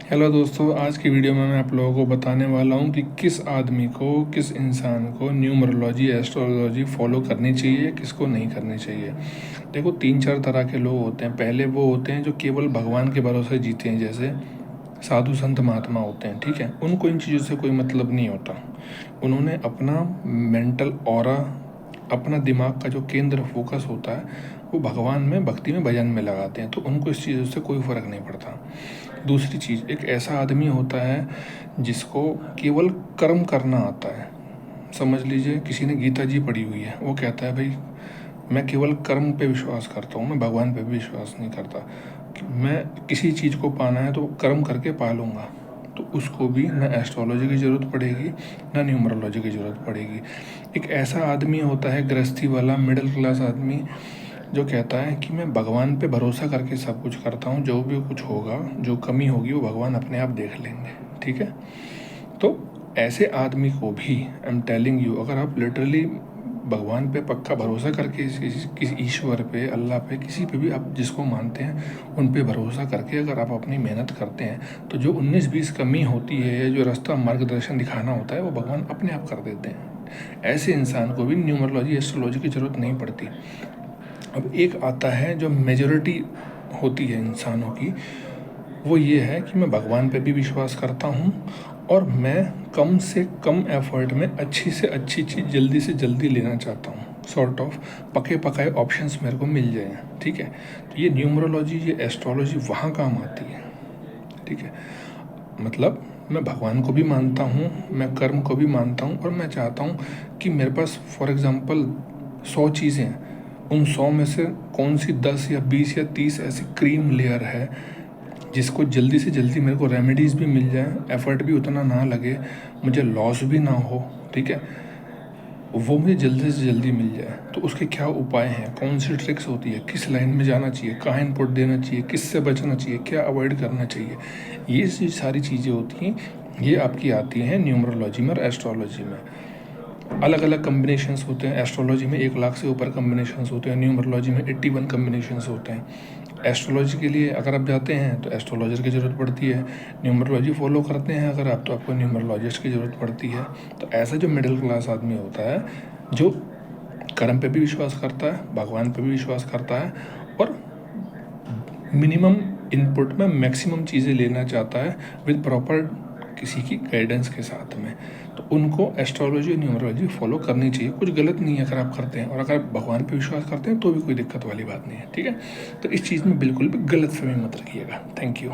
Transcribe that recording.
Hello दोस्तों, आज की वीडियो में मैं आप लोगों को बताने वाला हूँ कि किस आदमी को, किस इंसान को न्यूमरोलॉजी, एस्ट्रोलॉजी फॉलो करनी चाहिए, किसको नहीं करनी चाहिए। देखो, 3-4 तरह के लोग होते हैं। पहले वो होते हैं जो केवल भगवान के भरोसे जीते हैं, जैसे साधु संत महात्मा होते हैं, ठीक है। उनको इन चीज़ों से कोई मतलब नहीं होता। उन्होंने अपना मेंटल ऑरा, अपना दिमाग का जो केंद्र फोकस होता है वो भगवान में, भक्ति में, भजन में लगाते हैं, तो उनको इस चीज़ों से कोई फ़र्क नहीं पड़ता। दूसरी चीज़, एक ऐसा आदमी होता है जिसको केवल कर्म करना आता है। समझ लीजिए किसी ने गीता जी पढ़ी हुई है, वो कहता है भाई मैं केवल कर्म पे विश्वास करता हूँ, मैं भगवान पे भी विश्वास नहीं करता। मैं किसी चीज़ को पाना है तो कर्म करके पा लूँगा, तो उसको भी ना एस्ट्रोलॉजी की ज़रूरत पड़ेगी, ना न्यूमरोलॉजी की ज़रूरत पड़ेगी। एक ऐसा आदमी होता है गृहस्थी वाला, मिडिल क्लास आदमी, जो कहता है कि मैं भगवान पे भरोसा करके सब कुछ करता हूँ, जो भी कुछ होगा, जो कमी होगी वो भगवान अपने आप देख लेंगे, ठीक है। तो ऐसे आदमी को भी आई एम टेलिंग यू, अगर आप लिटरली भगवान पे पक्का भरोसा करके, किसी ईश्वर पे, अल्लाह पे, किसी पे भी आप जिसको मानते हैं उन पे भरोसा करके अगर आप अपनी मेहनत करते हैं, तो जो 19-20 कमी होती है, जो रास्ता मार्गदर्शन दिखाना होता है, वो भगवान अपने आप कर देते हैं। ऐसे इंसान को भी न्यूमरोलॉजी, एस्ट्रोलॉजी की ज़रूरत नहीं पड़ती। अब एक आता है जो मेजॉरिटी होती है इंसानों की, वो ये है कि मैं भगवान पे भी विश्वास करता हूँ और मैं कम से कम एफर्ट में अच्छी से अच्छी चीज़ जल्दी से जल्दी लेना चाहता हूँ। सॉर्ट ऑफ पके पकाए ऑप्शंस मेरे को मिल जाएं, ठीक है। तो ये न्यूमरोलॉजी, ये एस्ट्रोलॉजी वहाँ काम आती है, ठीक है। मतलब मैं भगवान को भी मानता हूँ, मैं कर्म को भी मानता हूँ, और मैं चाहता हूँ कि मेरे पास फॉर एग्ज़ाम्पल 100 चीज़ें हैं, उन 100 में से कौन सी 10 या 20 या 30 ऐसी क्रीम लेयर है जिसको जल्दी से जल्दी मेरे को रेमेडीज़ भी मिल जाए, एफर्ट भी उतना ना लगे, मुझे लॉस भी ना हो, ठीक है, वो मुझे जल्दी से जल्दी मिल जाए। तो उसके क्या उपाय हैं, कौन सी ट्रिक्स होती है, किस लाइन में जाना चाहिए, कहाँ इनपुट देना चाहिए, किससे बचना चाहिए, क्या अवॉइड करना चाहिए, ये सारी चीज़ें होती हैं, ये आपकी आती हैं न्यूमरोलॉजी में और एस्ट्रोलॉजी में। अलग अलग कम्बिनेशंस होते हैं। एस्ट्रोलॉजी में 1 लाख से ऊपर कम्बिनेशंस होते हैं, न्यूमरोलॉजी में 81 कम्बिनेशंस होते हैं। एस्ट्रोलॉजी के लिए अगर आप जाते हैं तो एस्ट्रोलॉजर की ज़रूरत पड़ती है। न्यूमरोलॉजी फॉलो करते हैं अगर आप, तो आपको न्यूमरोलॉजिस्ट की ज़रूरत पड़ती है। तो ऐसा जो मिडिल क्लास आदमी होता है, जो कर्म पे भी विश्वास करता है, भगवान पे भी विश्वास करता है, और मिनिमम इनपुट में मैक्सिमम चीज़ें लेना चाहता है विद प्रॉपर किसी की गाइडेंस के साथ में, तो उनको एस्ट्रोलॉजी और न्यूमरोलॉजी फॉलो करनी चाहिए। कुछ गलत नहीं है अगर आप करते हैं, और अगर आप भगवान पे विश्वास करते हैं तो भी कोई दिक्कत वाली बात नहीं है, ठीक है। तो इस चीज़ में बिल्कुल भी गलत फहमी मत रखिएगा। Thank you.